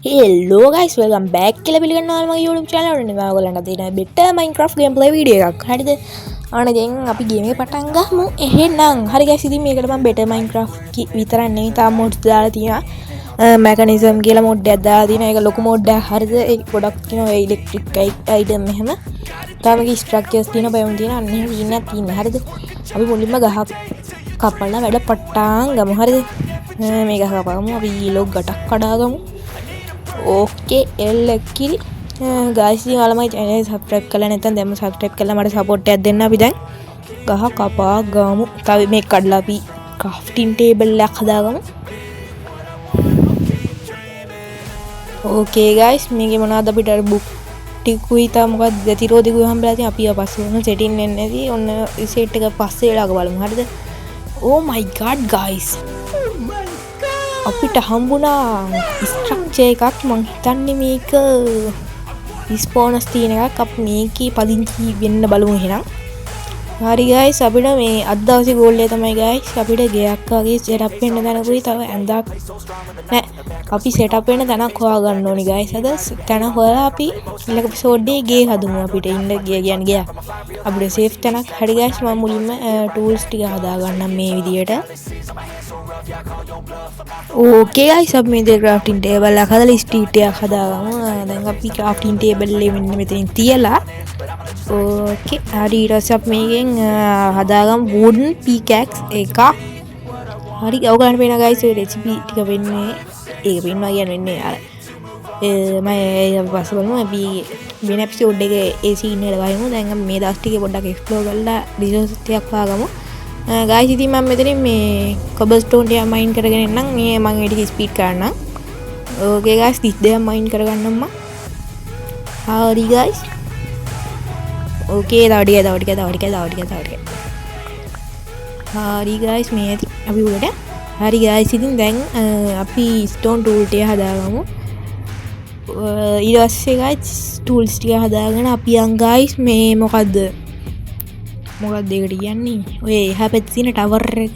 Hello guys, welcome back කියලා පිළිගන්නවා මගේ YouTube channel එකට. මම ඔයගොල්ලන්ට දෙන better Minecraft gameplay video එකක්. හරිද? අනේ දැන් අපි game එක පටන් ගමු. එහෙනම් හරි guys, ඉතින් මේකට මම better Minecraft විතරක් නෙවෙයි තාම mods දාලා තියෙනවා. mechanism කියලා mod එකක් දාලා තියෙනවා. ඒක ලොකු mod එකක්. හරිද? ඒක ගොඩක් තියෙනවා electric item එහෙම. තාම මේක structures තියෙනවා, biome තියෙනවා. අන්න එහෙම ඉන්නක් තියෙනවා. හරිද? අපි මුලින්ම ගහ කපලා වැඩ පටන් ගමු. හරිද? මේ ගහ කපමු. අපි log ගටක් කඩාගමු. ओके एल किरी गाइस ඉතින් ඔයාලමයි channel එක subscribe කරලා නැත්නම් දැන්ම subscribe කරලා මට support එකක් දෙන්න. අපි දැන් ගහ කපා ගමු. තව මේක කඩලා අපි crafting table එකක් හදාගමු. ඕකේ guys, මේකේ මොනවද අපිට අර book ටිකුයි තා මොකක්ද ප්‍රතිරෝධිකුයි හම්බලා තියෙන. අපි පස්සේ ඔන්න setting වෙන්නේ නැති. ඔන්න reset එක පස්සේ වෙලාවක බලමු. හරිද? oh my god guys, අපිට හම්බුණා ස්ට්‍රක්චර් එකක්. මං හිතන්නේ මේක ස්පෝනස් තියෙන එකක්. අපි මේකේ පදිංචි වෙන්න බලමු එහෙනම්. හරි guys, අපිට මේ අද දවසේ ගෝල් එක තමයි guys. අපිට ගෙයක් වගේ සෙටප් වෙන්න දැනකුයි තව ඇඳක් නෑ. අපි සෙටප් වෙන්න තැනක් හොයාගන්න ඕනි guys. අද තැන හොයලා අපි ඊළඟ එපිසෝඩ් එකේ ගේ හදමු. අපිට ඉන්න ගේ කියන්නේ ගෙයක්. අපිට සේෆ් තැනක්. හරි guys, මම මුලින්ම ටූල්ස් ටික හදාගන්නම් මේ විදියට. ओके गाइस, अब मैं इधर क्राफ्टिंग टेबल එකක් හදලා ස්ටීට් එකක් හදාගමු. දැන් අපි ක්‍රාෆ්ටිංగ్ ටේබල් එක මෙන්න මෙතනින් තියලා ඕකේ හරි. ඊට පස්සේ අපි මේකෙන් හදාගමු wooden pickaxe එකක්. හරි, ඔයගලන්ට පේනවා guys ඔය රෙසිපි ටික වෙන්නේ ඒක පේනවා කියන්නේ අර මම ඒක පස්සේ බලමු. අපි වෙන එපිසෝඩ් එකේ ඒ සීන් එක ගහමු. දැන් අපි මේ දවස් ටිකේ පොඩ්ඩක් එක්ස්ප්ලෝර් කරලා රිසෝස් ටිකක් හොයාගමු. गाइस इතින් මම මෙතනින් මේ cobblestone ටික මයින් කරගෙන එන්නම්. මේ මම ඒ ටික ස්පීඩ් කරන්නම්. ඕකේ गाइस, 32ක් මයින් කරගන්නම් මම. හරි गाइस. ඕකේ, තව ටික. හරි गाइस, මේ ඇති අපි උඩට. හරි गाइस, ඉතින් දැන් අපි stone tool ටික හදාගමු. ඊට පස්සේ गाइस tools ටික හදාගෙන අපි යන් गाइस මේ මොකද්ද ඒකට කියන්නේ ඔය එහා පැත්තේ තියෙන ටවර් එක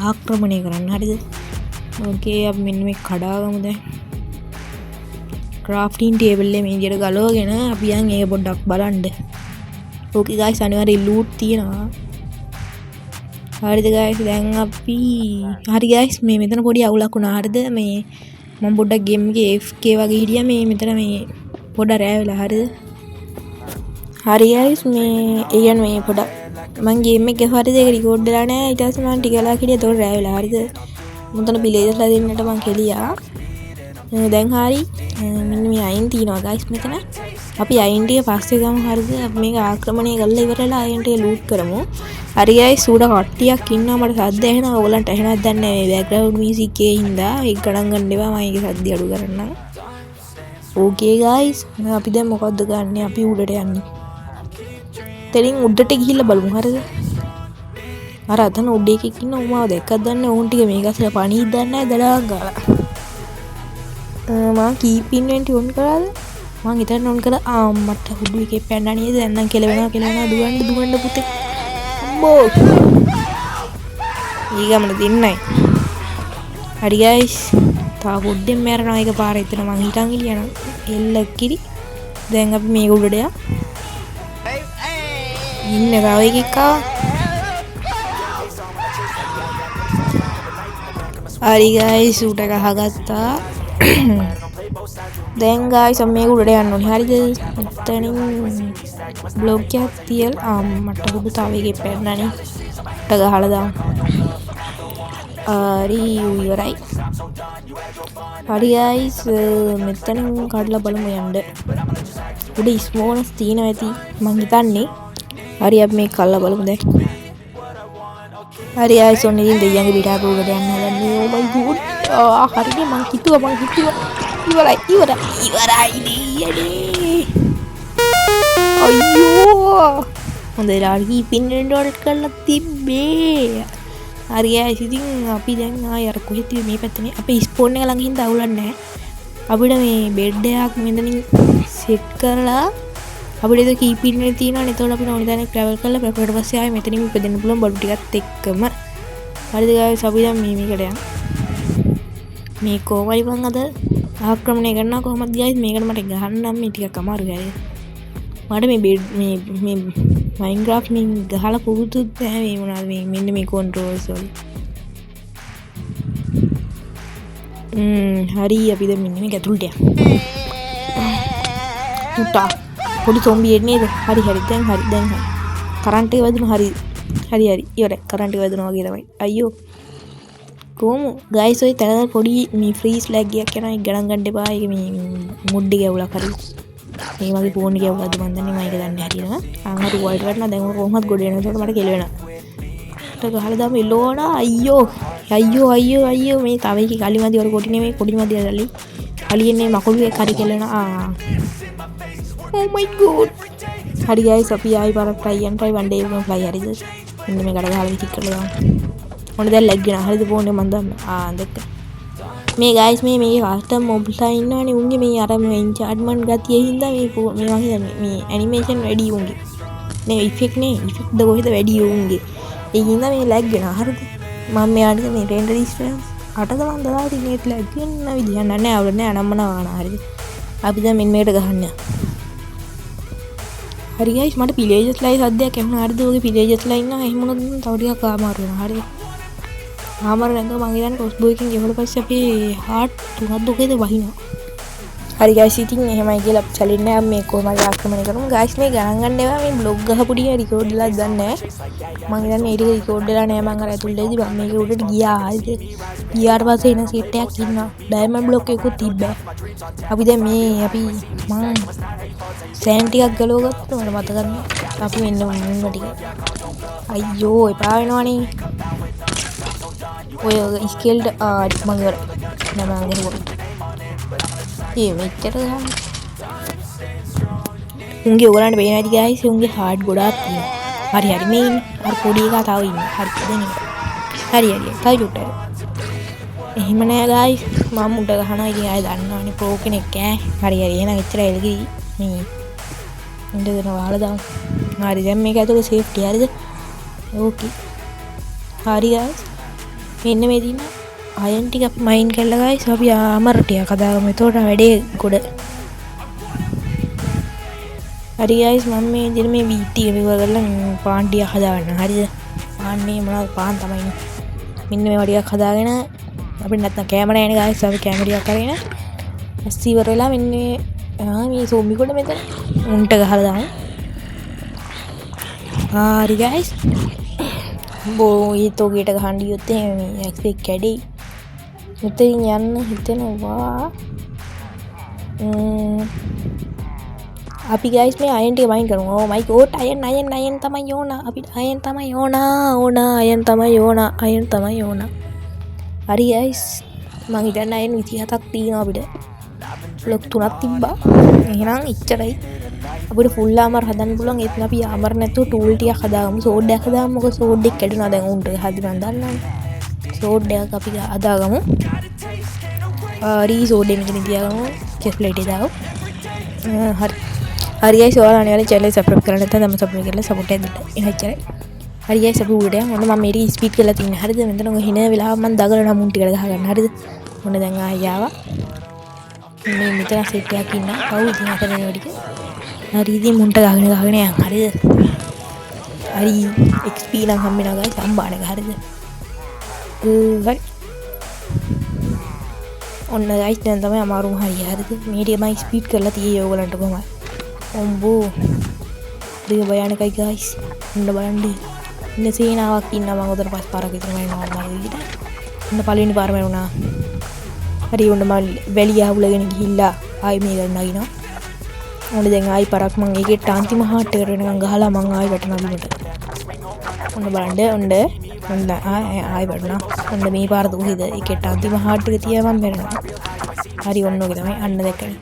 ආක්‍රමණය කරන්න. හරිද? ඕකේ, අපි මෙන්න මේ කඩාගමු. දැන් ක්‍රාෆ්ටිං ටේබල් එක මේ විදියට ගලවගෙන අපි යන් ඒක පොඩ්ඩක් බලන්න. ඕකේ guys, අනිවාර්යෙන් ලූට් තියෙනවා. හරිද guys, දැන් අපි හරි guys, මේ මෙතන පොඩි අවුලක් වුණා. හරිද? මේ මම පොඩ්ඩක් ගේම් එකේ FK වගේ හිටියා. මේ මෙතන මේ පොඩ රෑ වෙලා. හරිද? හරි guys, මේ කියන්නේ මේ පොඩක් මං ගේම් එක හරිද ඒක රෙකෝඩ් වෙලා නැහැ. ඊට පස්සේ මම ටික වෙලා හිටියා. ඒක රෑ වෙලා. හරිද? මුතන බිලේදලා දෙන්නට මං කෙලියා. දැන් හරි, මෙන්න මේ අයින් තියනවා guys මෙතන. අපි අයින් ටික පස්සේ ගමු. හරිද? අපි මේක ආක්‍රමණය කරලා ඉවරලා අයින් ටික ලූට් කරමු. හරි guys, උඩ කට්ටියක් ඉන්නවා. මට සද්ද ඇහෙනවා. ඔයගලන්ට ඇහෙනවද දන්නේ නැහැ. මේ බෑග්ග්‍රවුන්ඩ් මියුසික් එකේ හින්දා ඒක ගණන් ගන්න එපා. මම ඒකේ සද්ද අඩු කරන්නම්. ඕකේ guys, අපි දැන් මොකද්ද ගන්නෙ? අපි උඩට යන්නේ. තෙලින් උඩට ගිහිල්ලා බලමු. හරිද? අර අතන උඩ එකෙක් ඉන්න උමාව දැක්කද දන්නේ. උන් ටික මේක අසල පණීත් දන්නේ නැහැ දඩාවක් ගාලා. මම කීප් ඉන්වෙන්ට් ඔන් කරාද? මම හිතන්න ඔන් කළා. මට හුඩු එකේ පැනනා නේද? දැන් නම් කෙලවෙනවා දුවන්න පුතේ. අම්මෝ. ඊගමන දෙන්නයි. හරි guys, තා පොඩ්ඩෙන් මැරනවා එක පාරේ එතන. මං හිතන් ඉලියනම් එල්ල කිරි. දැන් අපි මේක උඩට යමු. ඉන්න තව එකෙක් ආවා. හරි guys, උඩ ගහගත්තා. දැන් guys අපි මේක උඩට යන්න ඕනේ. හරිද? එතනින් බ්ලොක් එකක් තියලා මට උඩ තව එකෙක් පැනනනේ. උඩ ගහලා දාමු. හරි, ඉවරයි. හරි guys, මෙතනින් කඩලා බලමු යන්න. උඩ ස්මෝනස් තියෙනවා ඇති මං හිතන්නේ. හරි, අපි මේක කල්ලා බලමු දැන්. හරි guys, ඔන්න ඉතින් දෙයියන්ගේ පිටාපු උඩට යන්න හදන්නේ. oh my god, හරිනේ. මං හිතුවා ඉවරයි දෙයියනේ. අයියෝ, හොඳලා කීපින් රෙන්ඩෝල්ට් කරලා තිබ්බේ. හරි guys, ඉතින් අපි දැන් ආයෙ අර කොහෙද මේ පැත්තේ අපේ ස්පෝන් එක ළඟ හින්දා අවුලක් නැහැ. අපිට මේ බෙඩ් එකක් මෙතනින් සෙට් කරලා අපිට ඒක කීපින් එකේ තියෙනවා. එතකොට අපිට ඕනි දැනක් ට්‍රැවල් කරලා ඊට පස්සේ ආයෙ මෙතනින් ඉපදෙන්න පුළුවන් බඩු ටිකත් එක්කම. හරිද guys, අපි දැන් මේකට යමු. මේ කොහොමයි මං අද ආක්‍රමණය කරනවා කොහොමද ගයිස් මේකට මට ගහන්න මේ ටිකක් අමාරුයි හරිද මට මේ Minecraft මේ ගහලා පුරුදුත් නැහැ මේ මොනවද මේ මෙන්න මේ controls වල හරි අපි දැන් මෙන්න මේක ඇතුළට යමු පොඩි zombie එන්නේ නේද හරි දැන් හරි කරන්ට් එක වැදුණා හරි ඉවරයි කරන්ට් එක වැදුණා වගේ තමයි අයියෝ කොහොම ගයිස් ඔය තැන පොඩි මේ ෆ්‍රීස් ලැග් එකක් යනවා ඒක ගණන් ගන්න එපා ඒක මේ මුඩ් එක ඇවුලා හරි මේ වගේ ෆෝන් එක ඇවුලාද මන් දන්නේ මම ඒක දන්නේ හරියනවා හරි වයිට් වටනවා දැන් කොහොමද ගොඩ එනවා ඒකට මට කෙල වෙනවා ට ගහලා දාම එලෝනා අයියෝ මේ තව එකේ කලිමදි වල කොටි නෙමෙයි කොටිමදි ඇදලි කලියන්නේ මකුළු එක හරි කෙලනවා oh my god හරි ගයිස් අපි ආයි පාරක් try one day one fly හරිද මෙන්න මේකට ගහලා විසික් කරලා දාමු මොන දැන් ලැග් වෙනවා හරිද ෆෝන් එක මන් දන්න දැක්ක මේ ගයිස් මේ කස්ටම් මොබ්ලා ඉන්නවනේ උන්ගේ මේ අර මේ එන්චාන්ට්මන්ට් ගතිය හින්දා මේ වගේ මේ ඇනිමේෂන් වැඩි උන්ගේ මේ ඉෆෙක්ට් ද කොහෙද වැඩි උන්ගේ ඒ හින්දා මේ ලැග් වෙනවා හරිද මම මෙයාට මේ රෙන්ඩර් ඩිස්ටන්ස් 8ද මන් දාලා තියෙන ලැග් වෙන විදියක් නැහැ අවුල නැහැ අනම්මන ගන්න හරිද අපි දැන් මෙන්න මේකට ගහන්න හරි ගයිස් මට පිලේජස් ලයි සද්දයක් ඇහුණා හරිද ඔගේ පිලේජස් ලයි ඉන්නවා එහෙම මොනවද තව ටිකක් අමාරු වෙනවා හරිද ආමර නැන්ද මං ඉතින් ක්‍රොස්බෝ එකෙන් ගෙවල පස්සේ අපි හાર્ට් තුනක් දුකේද වහිනවා හරි ගයිස් ඉතින් එහෙමයි කියලා චැලෙන්ජ් එක මේ කොහමද ආක්‍රමණය කරමු ගයිස් මේ ගණන් ගන්න ඒවා මේ බ්ලොග් ගහපු ටික රිකෝඩ් වෙලා දන්නේ නැහැ මං ඉතින් මේ ටික රිකෝඩ් වෙලා නෑ මං අර ඇතුළේදී මම මේක උඩට ගියා හරිද ගියාට පස්සේ එන සෙට් එකක් ඉන්නවා ඩයමන්ඩ් බ්ලොක් එකකුත් තිබ්බා අපි දැන් මේ අපි මං සෑන් ටිකක් ගලව ගත්තා මට මතක නැහැ අපි මෙන්න මුන්න ටික අයියෝ එපා වෙනවනේ ඔය ස්කේල්ඩ් මම ඉවර නම ගහුවා ඒ මෙච්චර ගන්න උන්ගේ ඔයගලන්ට පේන ඇති ගයිස් උන්ගේ හાર્ඩ් ගොඩාක් තියෙනවා හරි මේ අර පොඩි එකා තව ඉන්නේ හරි දෙන්න හරි තව චුට්ටක් එහෙම නෑ ගයිස් මම උඩ ගහනවා ඉතින් ආයෙ දන්නවනේ ප්‍රෝ කෙනෙක් හරි එහෙනම් එච්චර එල්ගි මේ ඉන්න දෙන වහලා දාමු හරි දැන් මේක ඇතුලේ සේෆ්ටි හරිද ඕකේ හරි ගයිස් මෙන්න මේ දින අයන් ටික අපි මයින් කරලා ගයිස් අපි ආමර ටික හදාගමු එතකොට වැඩේ ගොඩ හරි ගයිස් මම මේ දින මේ වීටි එක විවර කරලා පාන් ටික හදාගන්න හරිද පාන්නේ මොනවද පාන් තමයි මෙන්න මේවා ටිකක් හදාගෙන අපිට නැත්තම් කැමරා යන්නේ ගයිස් අපි කැමරා කරගෙන ඇස් ඉවර වෙලා මෙන්න මේ සෝම්බි කොට මෙතන උන්ට ගහලා දාමු හරි ගයිස් බෝයි තෝගේට ගහන්න ගියොත් එහෙම මේ ඇක්සෙක් කැඩෙයි. මෙතනින් යන්න හිතෙනවා. අපි ගයිස් මේ අයන් ටික වයින් කරමු. ඕ මයි ගෝඩ් අයන් තමයි ඕන. අපිට අයන් තමයි ඕන. අයන් තමයි ඕන. හරි ගයිස් මං හිතන්නේ අයන් 27ක් තියෙනවා අපිට. බ්ලොක් 3ක් තිබ්බා. එහෙනම් ඉච්චරයි. අපිට ෆුල් ආමර් හදන්න පුළුවන් ඒත් අපි ආමර් නැතුව ටූල් ටිකක් හදාගමු සෝඩ් එකක් හදාගමු මොකද සෝඩ් එක කැඩුනා දැන් උන්ට හදි මන් දන්නවනේ සෝඩ් එකක් අපි හදාගමු සෝඩ් එකකින් තියාගමු චෙස් ප්ලේට් එක දාගමු හරි ගයිස් ඔයාලා අනිවාර්යෙන් channel එක subscribe කරලා නැත්නම් තමයි subscribe කරලා support එක දෙන්න එහෙච්චරයි හරි ගයිස් අපි උඩට යමු මොන මම මේක ස්පීඩ් කරලා තින්නේ හරිද මෙතන හින වෙලාව මම දගලන මුන් ටිකට ගහගන්න හරිද මොන දැන් ආයෙ ආවා මේ මෙතන සෙට් එකක් ඉන්නවා කවුද ඉතින් අතන එනවා ටික හරි ඉතින් මුන්ට ගහගෙන යන් හරිද හරි XP නම් හම්බෙනවා ගයිස් අම්බාන එක හරිද හරි ඔන්න ගයිස් දැන් තමයි අමාරුම හරිය හරිද මේ ටික මම ස්පීඩ් කරලා තියෙයි ඔයගලන්ට කොහමද ඔම්බෝ ටික බයන්නකයි ගයිස් ඔන්න බලන්න ඉන්න සීනාවක් ඉන්නවා මම උදේට පස් පාරක් විතර මම යනවා විදිහට ඔන්න පළවෙනි පාරම වුණා හරි ඔන්න මම වැලිය අහුලගෙන ගිහිල්ලා ආයි මේක නගිනවා ඔන්න දැන් ආයි පාරක් මම ඒකේ අන්තිම හાર્ට් එකට වෙනකන් ගහලා මම ආයි වැටෙනවා බිමට ඔන්න බලන්න ඔන්න ආයි වැටුණා ඔන්න මේ පාර දුකේද ඒකේ අන්තිම හાર્ට් එක තියා මම මැරෙනවා හරි ඔන්න ඔක තමයි අන්න දැක්කනේ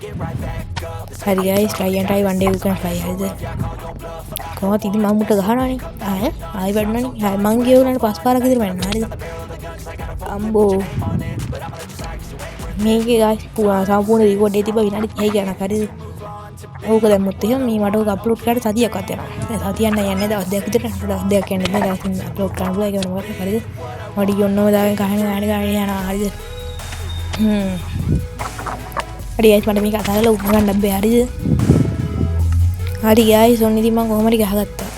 හරි guys try and try one day you can fly හරිද කොහොමද ඉතින් මම මුට ගහනවනේ ආයි වැටුණානේ මං ගිය උනාට පස් පාරක් විතර මැරෙනවා හරිද අම්බෝ මේකේ ගයිස් සම්පූර්ණ රිකෝඩ් එක තිබ්බ විනාඩි 30 ගණක් හරිද ඕක දැම්මොත් එහෙනම් මේ මට ඕක අප්ලෝඩ් කරලා සතියක්වත් යනවා. දැන් සතියක් නෑ යන්නේ දවස් දෙකක් විතර දවස් දෙකක් යන්නේ නැහැ දැන් අප්ලෝඩ් කරන්න පුළුවන් ඒක වෙනවා හරිද? මඩි යන්නම දාගෙන කහන ගාන යනවා හරිද? හරි ගයිස් මට මේක අතහැරලා උඩ ගන්න බෑ හරිද? හරි ගයිස් ඔන්න ඉතින් මම කොහොම හරි ගහගත්තා.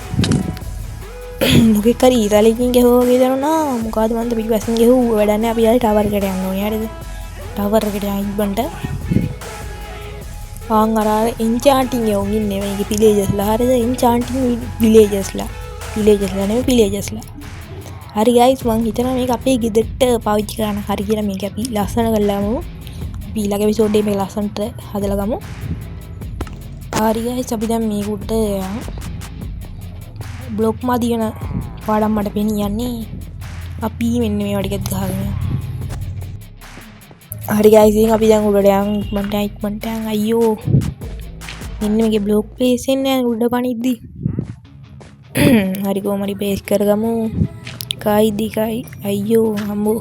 මොකෙක් හරි ඊතලකින් ගහුවා වගේ දැනුණා. මොකද මන්ද පිටිපස්සෙන් ගහුවා වැඩක් නැහැ. අපි ආයි ටවර් එකට යන්න ඕනේ හරිද? ටවර් එකට යන්න ආන් අර එන්චාන්ටින් යෝන් ඉන්නේ මේකේ විලේජස්ලා හරිද? එන්චාන්ටින් විලේජස්ලා නෙමෙයි විලේජස්ලා. හරි ගයිස් මං හිතනවා මේක අපේ ගෙදරට පාවිච්චි කරන්න හරි කියලා මේක අපි ලස්සන කරලාමු. අපි ඊළඟ එපිසෝඩ් එකේ මේක ලස්සනට හදලා ගමු. හරි ගයිස් අපි දැන් මේකට බ්ලොක් මදින පාඩම් මට පෙනියන්නේ. අපි මෙන්න මේවා ටිකක් ගහගෙන. හරි ගයිස් ඉතින් අපි දැන් උඩට ඉක්මනට යන් අයියෝ. මෙන්න මේකේ බ්ලොක් ප්ලේස් එන්නේ උඩ පනිද්දි. හරි කොහොම හරි බේස් කරගමු. කයි අයියෝ හම්බෝ.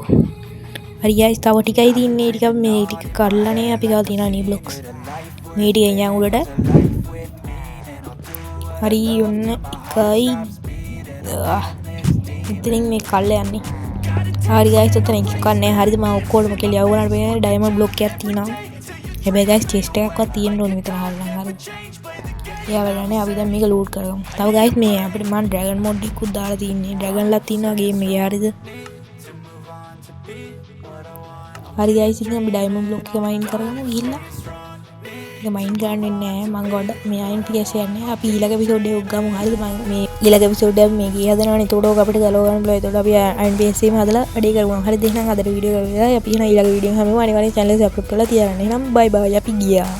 හරි ගයිස් තව ටිකයි තින්නේ ටික මේ ටික කරලානේ අපි ගාව තියනවා නේ බ්ලොක්ස්. මේ ටික යන් උඩට. හරි ඔන්න එකයි ඉතින් මේ කල්ල යන්නේ. හරි ගයිස් ඔතන එකක් නැහැ. හරිද මම ඔක්කොම කියලා යවුණාට මේ ඩයමන්ඩ් බ්ලොක් එකක් තියෙනවා. හැබැයි ගයිස් චෙස්ට් එකක්වත් තියෙන්න ඕනේ මෙතන හරිනම් හරිද? එයා වැඩනේ අපි දැන් මේක ලූට් කරගමු. තව ගයිස් මේ අපිට මම ඩ්‍රැගන් මොඩ් එකකුත් දාලා තින්නේ. ඩ්‍රැගන්ලා තියෙනවා ගේම් එකේ හරිද? හරි ගයිස් ඉතින් අපි ඩයමන්ඩ් බ්ලොක් එක මයින් කරගමු ගිහිල්ලා. ඒක මයින් ගන්න නැහැ මම ගොඩ මේ අයින් පියස් යන්නේ. අපි ඊළඟ එපිසෝඩ් එක ගමු හරිද? මම මේ ඊළඟ එපිසෝඩ් එක මේ ගිය හදනවනේ. ඒතකොට ඕක අපිට ගලව ගන්න බෑ. ඒතකොට අපි අයින් පියස් එකම හදලා වැඩේ කරමු. හරිද? එහෙනම් අදට වීඩියෝ එක ඉවරයි. අපි එහෙනම් ඊළඟ වීඩියෝ එක හැමෝම අනිවාර්යෙන් channel එක subscribe කරලා තියාගන්න. එහෙනම් bye bye අපි ගියා.